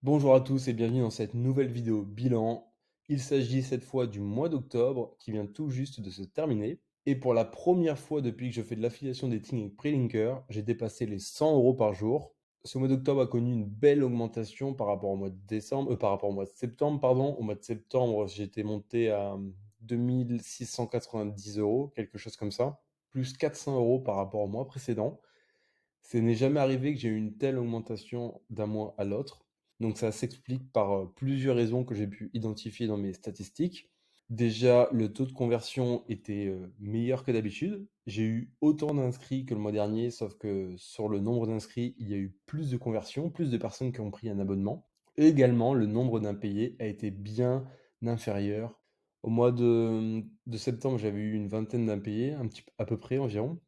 Bonjour à tous et bienvenue dans cette nouvelle vidéo bilan. Il s'agit cette fois du mois d'octobre qui vient tout juste de se terminer. Et pour la première fois depuis que je fais de l'affiliation dating avec Prelinker, j'ai dépassé les 100 euros par jour. Ce mois d'octobre a connu une belle augmentation par rapport au mois de décembre, par rapport au mois de septembre, pardon. Au mois de septembre, j'étais monté à 2690 euros, quelque chose comme ça, plus 400 euros par rapport au mois précédent. Ce n'est jamais arrivé que j'ai eu une telle augmentation d'un mois à l'autre. Donc ça s'explique par plusieurs raisons que j'ai pu identifier dans mes statistiques. Déjà, le taux de conversion était meilleur que d'habitude. J'ai eu autant d'inscrits que le mois dernier, sauf que sur le nombre d'inscrits, il y a eu plus de conversions, plus de personnes qui ont pris un abonnement. Et également, le nombre d'impayés a été bien inférieur. Au mois de septembre, j'avais eu une vingtaine d'impayés, à peu près environ.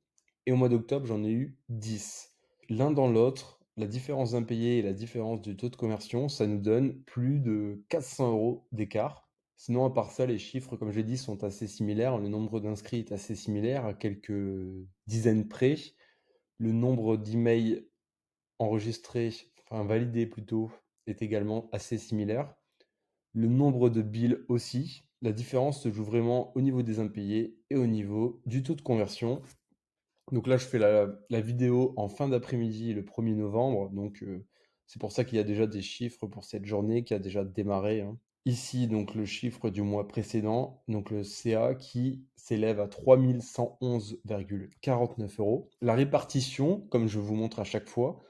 Et au mois d'octobre, j'en ai eu 10. L'un dans l'autre, la différence d'impayé et la différence du taux de conversion, ça nous donne plus de 400 euros d'écart. Sinon, à part ça, les chiffres, comme j'ai dit, sont assez similaires. Le nombre d'inscrits est assez similaire, à quelques dizaines près. Le nombre d'emails enregistrés, enfin validés plutôt, est également assez similaire. Le nombre de bills aussi. La différence se joue vraiment au niveau des impayés et au niveau du taux de conversion. Donc là, je fais la vidéo en fin d'après-midi, le 1er novembre. Donc c'est pour ça qu'il y a déjà des chiffres pour cette journée qui a déjà démarré, hein. Ici, donc le chiffre du mois précédent, donc le CA qui s'élève à 3111,49 euros. La répartition, comme je vous montre à chaque fois,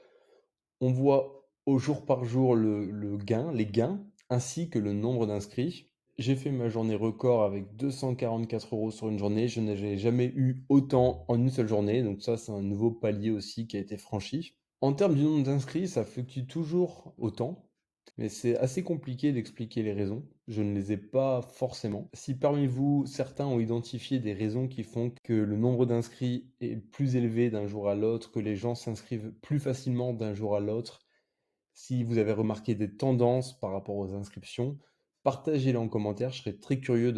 on voit au jour par jour le gain, les gains, ainsi que le nombre d'inscrits. J'ai fait ma journée record avec 244 euros sur une journée. Je n'ai jamais eu autant en une seule journée. Donc ça, c'est un nouveau palier aussi qui a été franchi. En termes du nombre d'inscrits, ça fluctue toujours autant. Mais c'est assez compliqué d'expliquer les raisons. Je ne les ai pas forcément. Si parmi vous, certains ont identifié des raisons qui font que le nombre d'inscrits est plus élevé d'un jour à l'autre, que les gens s'inscrivent plus facilement d'un jour à l'autre, si vous avez remarqué des tendances par rapport aux inscriptions, partagez-les en commentaire. Je serais très curieux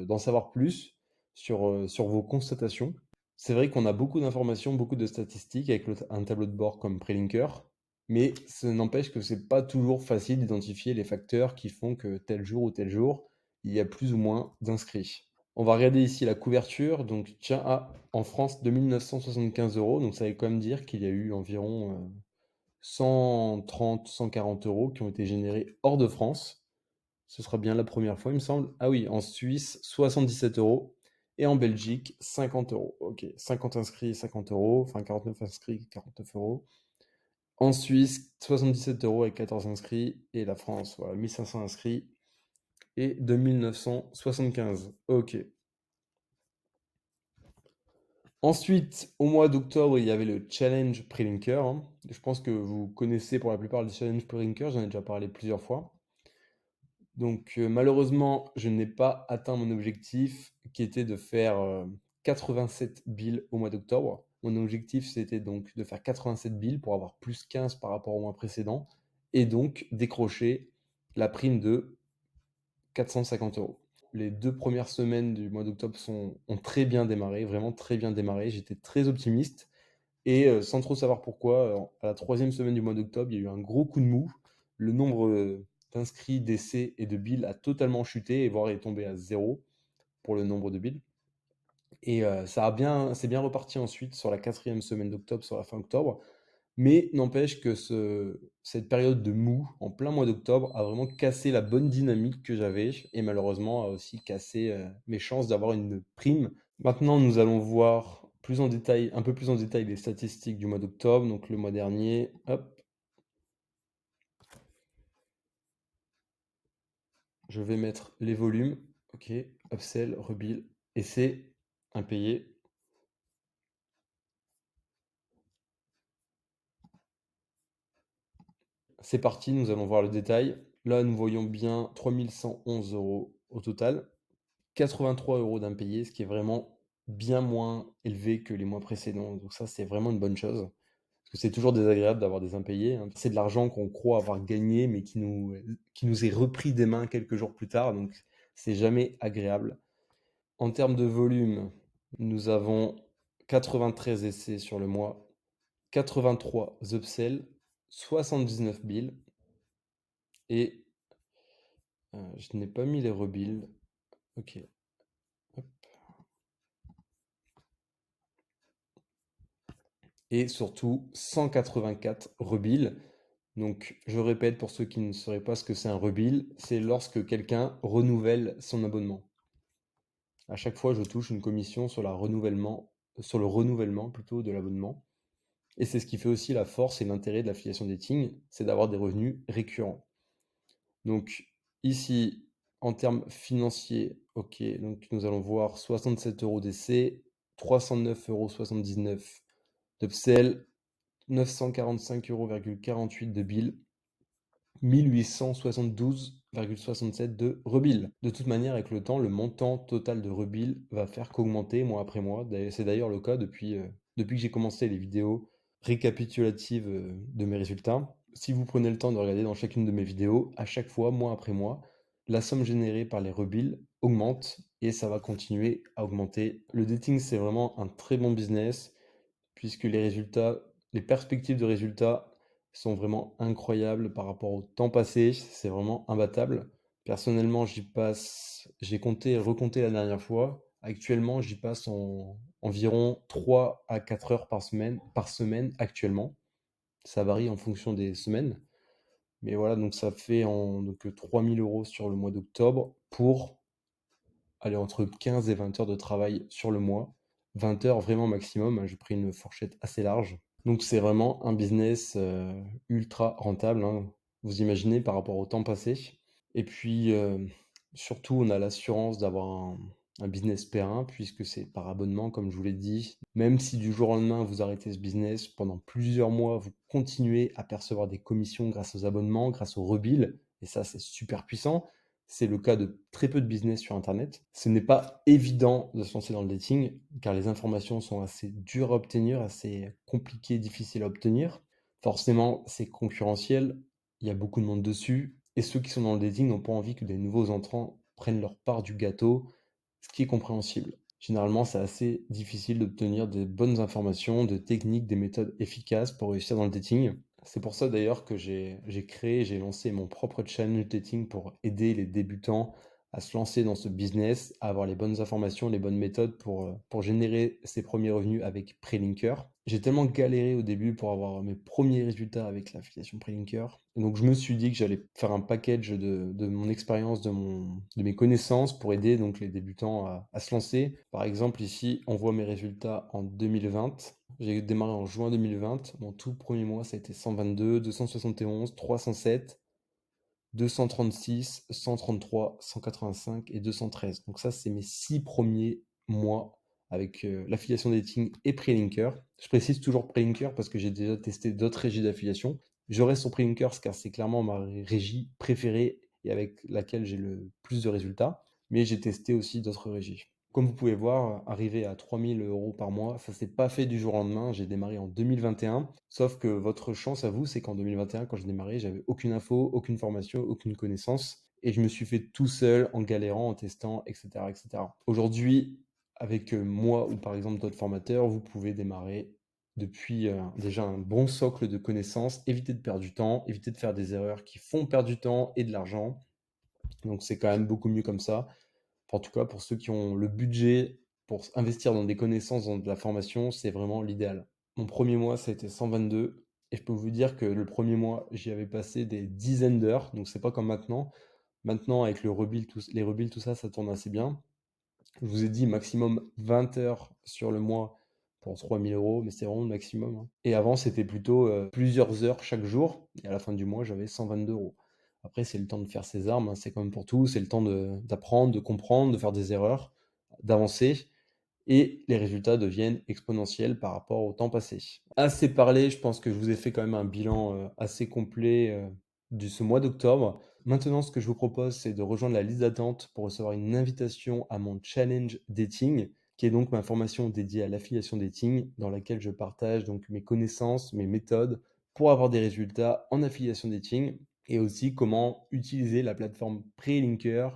d'en savoir plus sur vos constatations. C'est vrai qu'on a beaucoup d'informations, beaucoup de statistiques avec un tableau de bord comme Prelinker, mais ça n'empêche que c'est pas toujours facile d'identifier les facteurs qui font que tel jour ou tel jour, il y a plus ou moins d'inscrits. On va regarder ici la couverture. Donc, tiens, en France, 2975 euros. Donc, ça veut quand même dire qu'il y a eu environ 130, 140 euros qui ont été générés hors de France. Ce sera bien la première fois, il me semble. Ah oui, en Suisse, 77 euros. Et en Belgique, 50 euros. Ok, 50 inscrits, 50 euros. Enfin, 49 inscrits, 49 euros. En Suisse, 77 euros avec 14 inscrits. Et la France, voilà, 1500 inscrits et 2975. Ok. Ensuite, au mois d'octobre, il y avait le challenge Prelinker, hein. Je pense que vous connaissez pour la plupart le challenge Prelinker, j'en ai déjà parlé plusieurs fois. Donc malheureusement, je n'ai pas atteint mon objectif qui était de faire 87 bills au mois d'octobre. Mon objectif, c'était donc de faire 87 bills pour avoir plus 15 par rapport au mois précédent et donc décrocher la prime de 450 euros. Les 2 premières semaines du mois d'octobre ont très bien démarré, vraiment très bien démarré. J'étais très optimiste et sans trop savoir pourquoi, à la troisième semaine du mois d'octobre, il y a eu un gros coup de mou. Le nombre d'inscrits, d'essais et de bills a totalement chuté et voire est tombé à zéro pour le nombre de bills. Et c'est bien reparti ensuite sur la quatrième semaine d'octobre, sur la fin octobre. Mais n'empêche que cette période de mou, en plein mois d'octobre, a vraiment cassé la bonne dynamique que j'avais et malheureusement a aussi cassé mes chances d'avoir une prime. Maintenant, nous allons voir plus en détail, un peu plus en détail les statistiques du mois d'octobre, donc le mois dernier. Hop, je vais mettre les volumes. Ok, upsell, rebill, essai, impayé. C'est parti, nous allons voir le détail. Là, nous voyons bien 3111 euros au total. 83 euros d'impayé, ce qui est vraiment bien moins élevé que les mois précédents. Donc ça, c'est vraiment une bonne chose. Parce que c'est toujours désagréable d'avoir des impayés, hein. C'est de l'argent qu'on croit avoir gagné, mais qui nous est repris des mains quelques jours plus tard. Donc c'est jamais agréable. En termes de volume, nous avons 93 essais sur le mois, 83 upsells, 79 bills. et je n'ai pas mis les rebuilds. OK, hop, et surtout 184 rebuilds. Donc je répète pour ceux qui ne sauraient pas ce que c'est un rebuild, c'est lorsque quelqu'un renouvelle son abonnement. À chaque fois, je touche une commission sur le renouvellement plutôt de l'abonnement. Et c'est ce qui fait aussi la force et l'intérêt de l'affiliation dating, c'est d'avoir des revenus récurrents. Donc ici, en termes financiers, OK, donc nous allons voir 67 € d'essai, 309,79 € d'upsell, 945,48 € de bill, 1872,67 € de rebill. De toute manière, avec le temps, le montant total de rebill va faire qu'augmenter mois après mois. C'est d'ailleurs le cas depuis que j'ai commencé les vidéos récapitulatives de mes résultats. Si vous prenez le temps de regarder dans chacune de mes vidéos, à chaque fois, mois après mois, la somme générée par les rebills augmente et ça va continuer à augmenter. Le dating, c'est vraiment un très bon business puisque les perspectives de résultats sont vraiment incroyables par rapport au temps passé. C'est vraiment imbattable. Personnellement, j'ai compté et recompté la dernière fois. Actuellement, j'y passe environ 3 à 4 heures par semaine actuellement. Ça varie en fonction des semaines. Mais voilà, donc ça fait donc 3000 € sur le mois d'octobre pour aller entre 15 et 20 heures de travail sur le mois. 20 heures vraiment maximum, hein, j'ai pris une fourchette assez large. Donc c'est vraiment un business ultra rentable, hein, vous imaginez par rapport au temps passé. Et puis surtout, on a l'assurance d'avoir un business périn puisque c'est par abonnement, comme je vous l'ai dit. Même si du jour au lendemain vous arrêtez ce business, pendant plusieurs mois, vous continuez à percevoir des commissions grâce aux abonnements, grâce aux rebills. Et ça, c'est super puissant. C'est le cas de très peu de business sur Internet. Ce n'est pas évident de se lancer dans le dating, car les informations sont assez dures à obtenir, assez compliquées, difficiles à obtenir. Forcément, c'est concurrentiel, il y a beaucoup de monde dessus, et ceux qui sont dans le dating n'ont pas envie que des nouveaux entrants prennent leur part du gâteau, ce qui est compréhensible. Généralement, c'est assez difficile d'obtenir des bonnes informations, de techniques, des méthodes efficaces pour réussir dans le dating. C'est pour ça d'ailleurs que j'ai lancé mon propre challenge dating pour aider les débutants à se lancer dans ce business, à avoir les bonnes informations, les bonnes méthodes pour générer ses premiers revenus avec Prelinker. J'ai tellement galéré au début pour avoir mes premiers résultats avec l'affiliation Prelinker. Et donc je me suis dit que j'allais faire un package de mon expérience, de mes connaissances pour aider donc les débutants à se lancer. Par exemple, ici, on voit mes résultats en 2020. J'ai démarré en juin 2020. Mon tout premier mois, ça a été 122, 271, 307, 236, 133, 185 et 213. Donc ça, c'est mes 6 premiers mois avec l'affiliation dating et Prelinker. Je précise toujours Prelinker parce que j'ai déjà testé d'autres régies d'affiliation. Je reste sur Prelinkers car c'est clairement ma régie préférée et avec laquelle j'ai le plus de résultats. Mais j'ai testé aussi d'autres régies. Comme vous pouvez voir, arriver à 3000 € par mois, ça s'est pas fait du jour au lendemain. J'ai démarré en 2021. Sauf que votre chance à vous, c'est qu'en 2021, quand j'ai démarré, j'avais aucune info, aucune formation, aucune connaissance. Et je me suis fait tout seul en galérant, en testant, etc., etc. Aujourd'hui, avec moi ou par exemple d'autres formateurs, vous pouvez démarrer depuis déjà un bon socle de connaissances, éviter de perdre du temps, éviter de faire des erreurs qui font perdre du temps et de l'argent. Donc c'est quand même beaucoup mieux comme ça. En tout cas, pour ceux qui ont le budget pour investir dans des connaissances, dans de la formation, c'est vraiment l'idéal. Mon premier mois, ça a été 122 et je peux vous dire que le premier mois, j'y avais passé des dizaines d'heures, donc c'est pas comme maintenant. Maintenant, avec les rebuilds, tout ça, ça tourne assez bien. Je vous ai dit maximum 20 heures sur le mois pour 3000 €, mais c'est vraiment le maximum, hein. Et avant, c'était plutôt plusieurs heures chaque jour, et à la fin du mois, j'avais 122 €. Après, c'est le temps de faire ses armes, hein, c'est comme pour tout, c'est le temps d'apprendre, de comprendre, de faire des erreurs, d'avancer, et les résultats deviennent exponentiels par rapport au temps passé. Assez parlé, je pense que je vous ai fait quand même un bilan assez complet de ce mois d'octobre. Maintenant, ce que je vous propose, c'est de rejoindre la liste d'attente pour recevoir une invitation à mon challenge dating, qui est donc ma formation dédiée à l'affiliation dating, dans laquelle je partage donc mes connaissances, mes méthodes pour avoir des résultats en affiliation dating, et aussi comment utiliser la plateforme Prelinker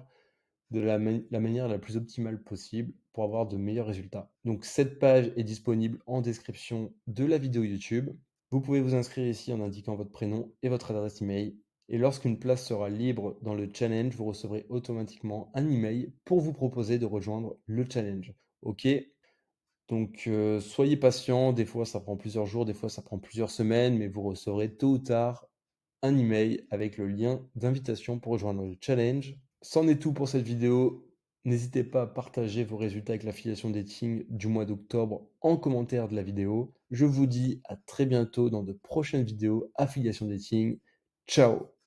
de la manière la plus optimale possible pour avoir de meilleurs résultats. Donc cette page est disponible en description de la vidéo YouTube. Vous pouvez vous inscrire ici en indiquant votre prénom et votre adresse email et lorsqu'une place sera libre dans le challenge, vous recevrez automatiquement un email pour vous proposer de rejoindre le challenge. OK? Donc, soyez patient, des fois ça prend plusieurs jours, des fois ça prend plusieurs semaines, mais vous recevrez tôt ou tard un email avec le lien d'invitation pour rejoindre le challenge. C'en est tout pour cette vidéo. N'hésitez pas à partager vos résultats avec l'affiliation dating du mois d'octobre en commentaire de la vidéo. Je vous dis à très bientôt dans de prochaines vidéos affiliation dating. Ciao!